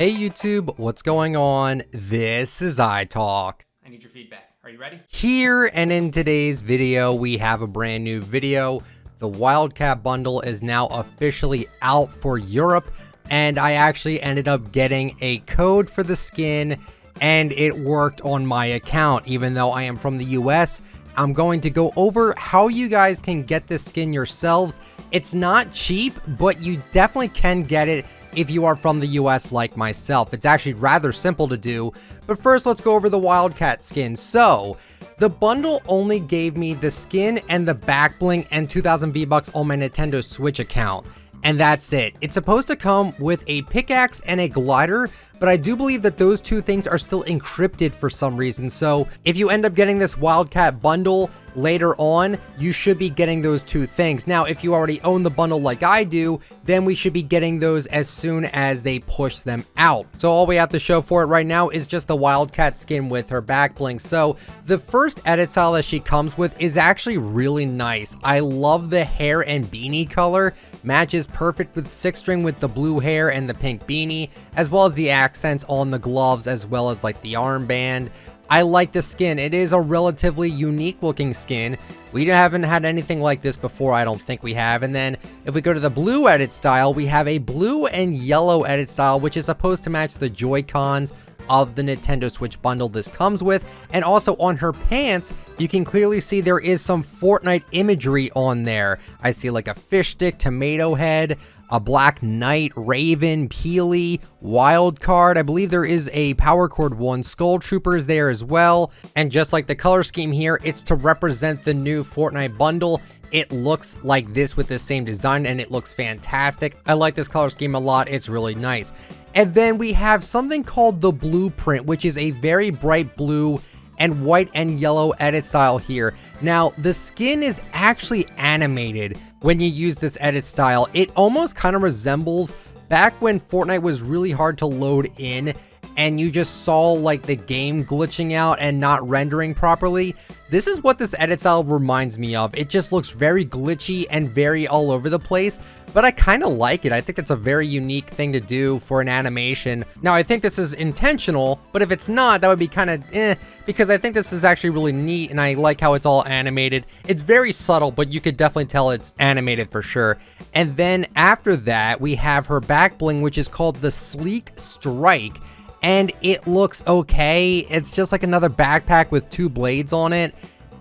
Hey YouTube, what's going on? This is iTalk. I need your feedback. Are you ready? Here, and in today's video, we have a brand new video. The Wildcat bundle is now officially out for Europe, and I actually ended up getting a code for the skin, and it worked on my account. Even though I am from the US, I'm going to go over how you guys can get this skin yourselves. It's not cheap, but you definitely can get it if you are from the US like myself. It's actually rather simple to do, but first let's go over the Wildcat skin. So, the bundle only gave me the skin and the back bling and 2,000 V-Bucks on my Nintendo Switch account. And that's it. It's supposed to come with a pickaxe and a glider, but I do believe that those two things are still encrypted for some reason. So if you end up getting this Wildcat bundle later on, you should be getting those two things. Now, if you already own the bundle like I do, then we should be getting those as soon as they push them out. So all we have to show for it right now is just the Wildcat skin with her back bling. So the first edit style that she comes with is actually really nice. I love the hair and beanie color. Matches perfect with 6-string with the blue hair and the pink beanie, as well as the accents on the gloves, as well as like the armband. I like the skin. It is a relatively unique looking skin. We haven't had anything like this before, I don't think we have. And then if we go to the blue edit style, we have a blue and yellow edit style, which is supposed to match the Joy-Cons of the Nintendo Switch bundle this comes with. And also on her pants, you can clearly see there is some Fortnite imagery on there. I see like a fish stick, tomato head, a black knight, raven, peely, wild card. I believe there is a power chord 1 skull troopers there as well. And just like the color scheme here, it's to represent the new Fortnite bundle. It looks like this with the same design, and it looks fantastic. I like this color scheme a lot. It's really nice. And then we have something called the blueprint, which is a very bright blue and white and yellow edit style here. Now, the skin is actually animated when you use this edit style. It almost kind of resembles back when Fortnite was really hard to load in and you just saw like the game glitching out and not rendering properly. This is what this edit style reminds me of. It just looks very glitchy and very all over the place, but I kind of like it. I think it's a very unique thing to do for an animation. Now, I think this is intentional, but if it's not, that would be kind of because I think this is actually really neat, and I like how it's all animated. It's very subtle, but you could definitely tell it's animated for sure. And then after that, we have her back bling, which is called the Sleek Strike. And it looks okay. It's just like another backpack with 2 blades on it.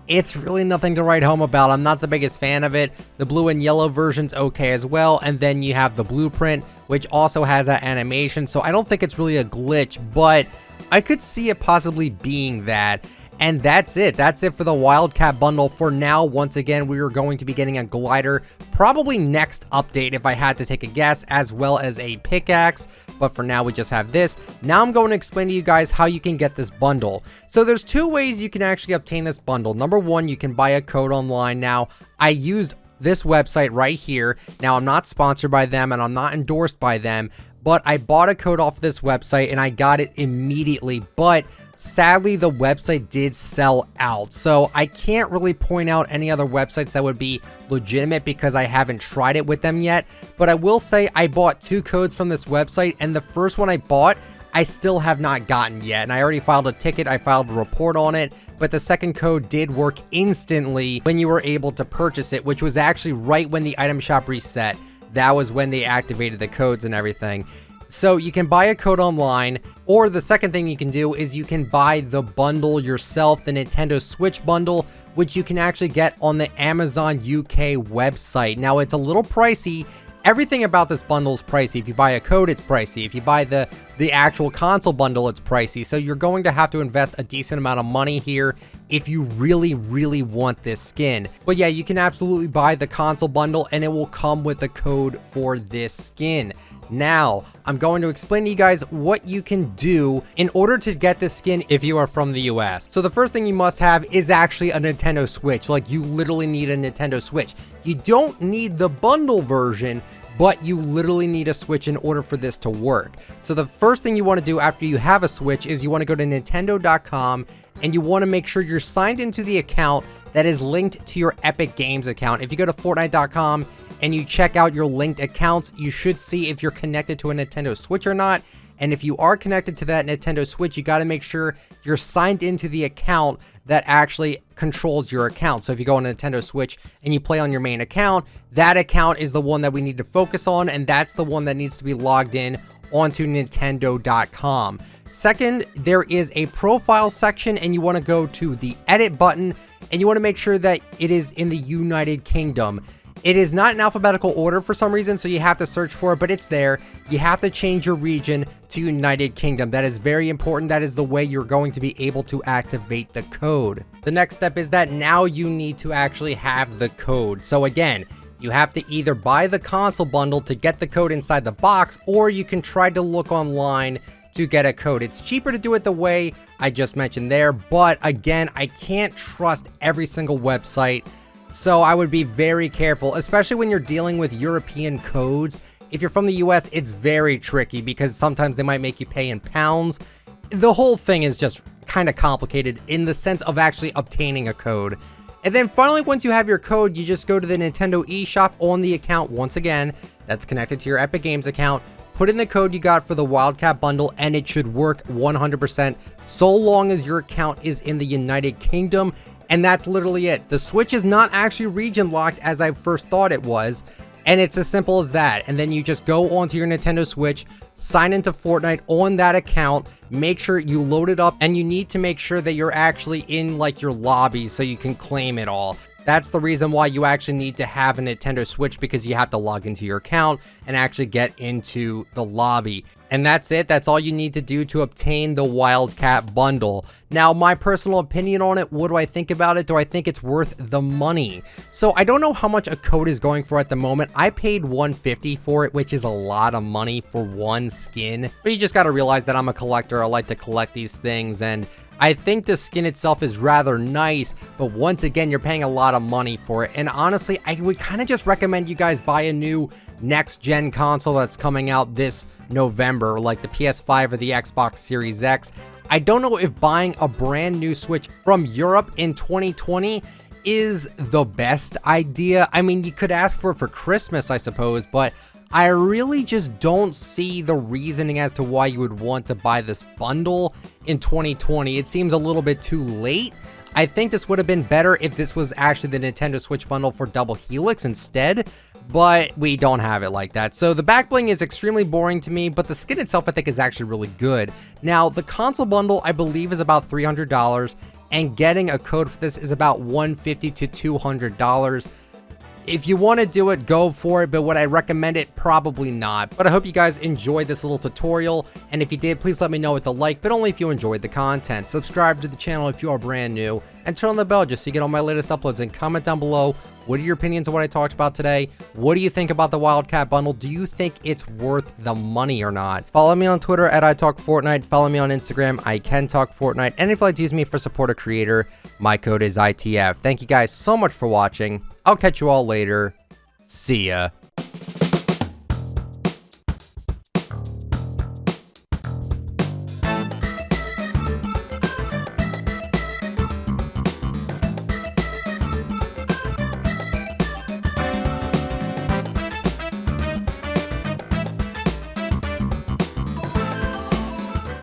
It's really nothing to write home about. I'm not the biggest fan of it. The blue and yellow version's okay as well. And then you have the blueprint, which also has that animation. So I don't think it's really a glitch, but I could see it possibly being that. And that's it. That's it for the Wildcat bundle for now. Once again, we are going to be getting a glider probably next update if I had to take a guess, as well as a pickaxe. But for now, we just have this. Now I'm going to explain to you guys how you can get this bundle. So there's 2 ways you can actually obtain this bundle. Number 1, you can buy a code online. Now, I used this website right here. Now, I'm not sponsored by them and I'm not endorsed by them, but I bought a code off this website and I got it immediately. But sadly, the website did sell out, so I can't really point out any other websites that would be legitimate because I haven't tried it with them yet. But I will say I bought 2 codes from this website, and the first one I bought, I still have not gotten yet. And I already filed a ticket, I filed a report on it, but the second code did work instantly when you were able to purchase it, which was actually right when the item shop reset. That was when they activated the codes and everything. So you can buy a code online, or the second thing you can do is you can buy the bundle yourself, the Nintendo Switch bundle, which you can actually get on the Amazon UK website. Now, it's a little pricey. Everything about this bundle is pricey. If you buy a code, it's pricey. If you buy the actual console bundle, it's pricey. So you're going to have to invest a decent amount of money here if you really, really want this skin. But yeah, you can absolutely buy the console bundle and it will come with the code for this skin. Now, I'm going to explain to you guys what you can do in order to get this skin if you are from the US. So the first thing you must have is actually a Nintendo Switch. Like, you literally need a Nintendo Switch. You don't need the bundle version, but you literally need a Switch in order for this to work. So the first thing you want to do after you have a Switch is you want to go to Nintendo.com and you want to make sure you're signed into the account that is linked to your Epic Games account. If you go to Fortnite.com and you check out your linked accounts, you should see if you're connected to a Nintendo Switch or not. And if you are connected to that Nintendo Switch, you got to make sure you're signed into the account that actually controls your account. So if you go on a Nintendo Switch and you play on your main account, that account is the one that we need to focus on, and that's the one that needs to be logged in onto Nintendo.com. Second, there is a profile section, and you want to go to the edit button, and you want to make sure that it is in the United Kingdom. It is not in alphabetical order for some reason, so you have to search for it, but it's there. You have to change your region to United Kingdom. That is very important. That is the way you're going to be able to activate the code. The next step is that now you need to actually have the code. So again, you have to either buy the console bundle to get the code inside the box, or you can try to look online to get a code. It's cheaper to do it the way I just mentioned there, but again, I can't trust every single website. So I would be very careful, especially when you're dealing with European codes. If you're from the US, it's very tricky because sometimes they might make you pay in pounds. The whole thing is just kind of complicated in the sense of actually obtaining a code. And then finally, once you have your code, you just go to the Nintendo eShop on the account once again that's connected to your Epic Games account. Put in the code you got for the Wildcat bundle, and it should work 100% so long as your account is in the United Kingdom. And that's literally it. The Switch is not actually region locked as I first thought it was. And it's as simple as that. And then you just go onto your Nintendo Switch, sign into Fortnite on that account, make sure you load it up, and you need to make sure that you're actually in like your lobby so you can claim it all. That's the reason why you actually need to have a Nintendo Switch, because you have to log into your account and actually get into the lobby. And that's it. That's all you need to do to obtain the Wildcat bundle. Now, my personal opinion on it, what do I think about it? Do I think it's worth the money? So I don't know how much a code is going for at the moment. I paid $150 for it, which is a lot of money for one skin. But you just got to realize that I'm a collector. I like to collect these things, and I think the skin itself is rather nice, but once again, you're paying a lot of money for it. And honestly, I would kind of just recommend you guys buy a new next-gen console that's coming out this November, like the PS5 or the Xbox Series X. I don't know if buying a brand new Switch from Europe in 2020 is the best idea. I mean, you could ask for it for Christmas, I suppose, but I really just don't see the reasoning as to why you would want to buy this bundle in 2020. It seems a little bit too late. I think this would have been better if this was actually the Nintendo Switch bundle for Double Helix instead, but we don't have it like that. So the back bling is extremely boring to me, but the skin itself I think is actually really good. Now, the console bundle I believe is about $300, and getting a code for this is about $150 to $200. If you want to do it, go for it, but would I recommend it? Probably not. But I hope you guys enjoyed this little tutorial, and if you did, please let me know with a like, but only if you enjoyed the content. Subscribe to the channel if you are brand new, and turn on the bell just so you get all my latest uploads, and comment down below, what are your opinions on what I talked about today? What do you think about the Wildcat bundle? Do you think it's worth the money or not? Follow me on Twitter at ITalkFortnite. Follow me on Instagram, ICanTalkFortnite. And if you'd like to use me for support a creator, my code is ITF. Thank you guys so much for watching. I'll catch you all later. See ya.